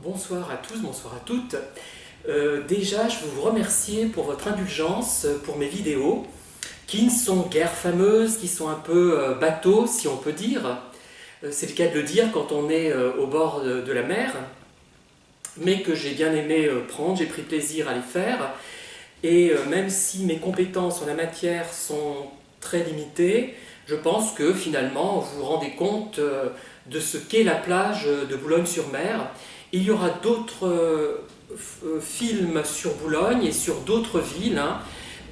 Bonsoir à tous, bonsoir à toutes. Déjà, je veux vous remercier pour votre indulgence pour mes vidéos, qui ne sont guère fameuses, qui sont un peu bateaux, si on peut dire. C'est le cas de le dire quand on est au bord de la mer, mais que j'ai bien aimé prendre, j'ai pris plaisir à les faire. Et même si mes compétences en la matière sont très limitées, je pense que finalement vous vous rendez compte de ce qu'est la plage de Boulogne-sur-Mer. Il y aura d'autres films sur Boulogne et sur d'autres villes.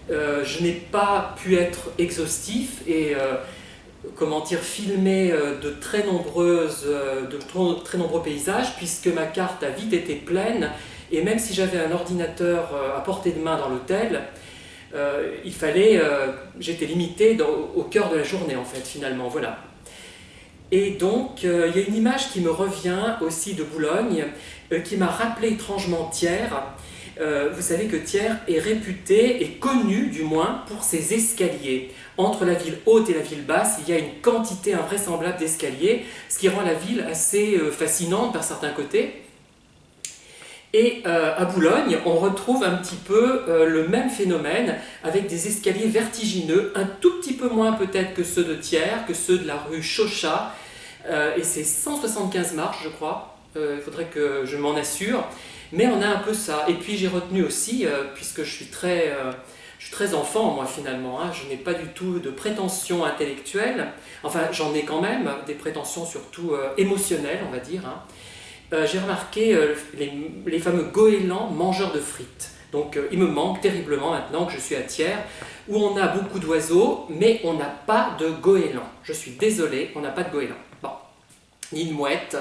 Je n'ai pas pu être exhaustif et comment dire, filmer de très nombreux paysages, puisque ma carte a vite été pleine. Et même si j'avais un ordinateur à portée de main dans l'hôtel, j'étais limité au cœur de la journée en fait finalement, voilà. Et donc il y a une image qui me revient aussi de Boulogne, qui m'a rappelé étrangement Thiers. Vous savez que Thiers est réputé, et connu du moins, pour ses escaliers. Entre la ville haute et la ville basse, il y a une quantité invraisemblable d'escaliers, ce qui rend la ville assez fascinante par certains côtés. Et à Boulogne, on retrouve un petit peu le même phénomène, avec des escaliers vertigineux, un tout petit peu moins peut-être que ceux de Thiers, que ceux de la rue Chauchat, et c'est 175 marches je crois, il faudrait que je m'en assure, mais on a un peu ça. Et puis j'ai retenu aussi, puisque je suis très enfant moi finalement, je n'ai pas du tout de prétention intellectuelle, enfin j'en ai quand même, des prétentions surtout émotionnelles on va dire, j'ai remarqué les fameux goélands mangeurs de frites. Donc il me manque terriblement maintenant que je suis à Thiers, où on a beaucoup d'oiseaux, mais on n'a pas de goélands. Je suis désolé, on n'a pas de goélands. Bon, ni de mouettes,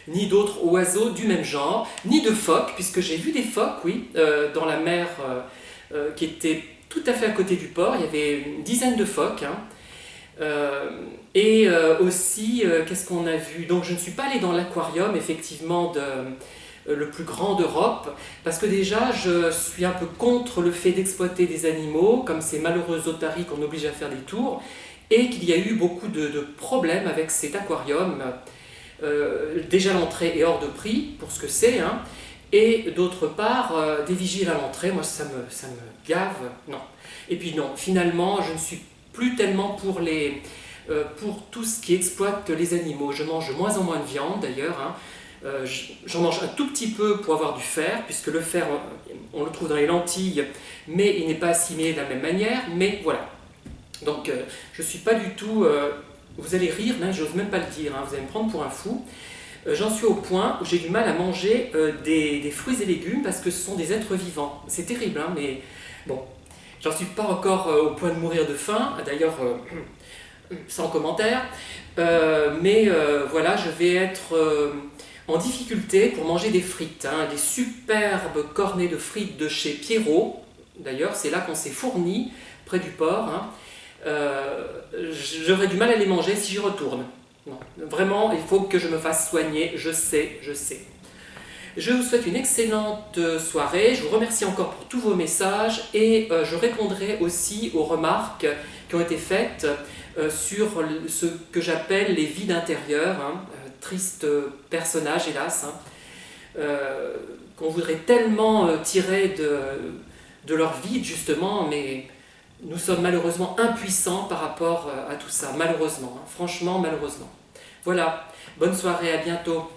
ni d'autres oiseaux du même genre, ni de phoques, puisque j'ai vu des phoques, oui, dans la mer qui était tout à fait à côté du port. Il y avait une dizaine de phoques, aussi, qu'est-ce qu'on a vu? Donc je ne suis pas allé dans l'aquarium, effectivement, le plus grand d'Europe, parce que déjà je suis un peu contre le fait d'exploiter des animaux, comme ces malheureux otaries qu'on oblige à faire des tours, et qu'il y a eu beaucoup de problèmes avec cet aquarium. Déjà l'entrée est hors de prix, pour ce que c'est, et d'autre part, des vigiles à l'entrée, moi ça me gave, non. Et puis non, finalement, je ne suis plus tellement pour tout ce qui exploite les animaux. Je mange de moins en moins de viande d'ailleurs. J'en mange un tout petit peu pour avoir du fer, puisque le fer, on le trouve dans les lentilles, mais il n'est pas assimilé de la même manière. Mais voilà. Donc je ne suis pas du tout... vous allez rire, j'ose même pas le dire, vous allez me prendre pour un fou. J'en suis au point où j'ai du mal à manger des fruits et légumes, parce que ce sont des êtres vivants. C'est terrible, mais bon... J'en suis pas encore au point de mourir de faim, d'ailleurs sans commentaire, mais voilà, je vais être en difficulté pour manger des frites, des superbes cornets de frites de chez Pierrot, d'ailleurs c'est là qu'on s'est fourni, près du port, j'aurais du mal à les manger si j'y retourne. Non, vraiment, il faut que je me fasse soigner, je sais. Je vous souhaite une excellente soirée, je vous remercie encore pour tous vos messages et je répondrai aussi aux remarques qui ont été faites sur ce que j'appelle les vides intérieurs, tristes personnages hélas, qu'on voudrait tellement tirer de leur vide justement, mais nous sommes malheureusement impuissants par rapport à tout ça, malheureusement, franchement malheureusement. Voilà, bonne soirée, à bientôt.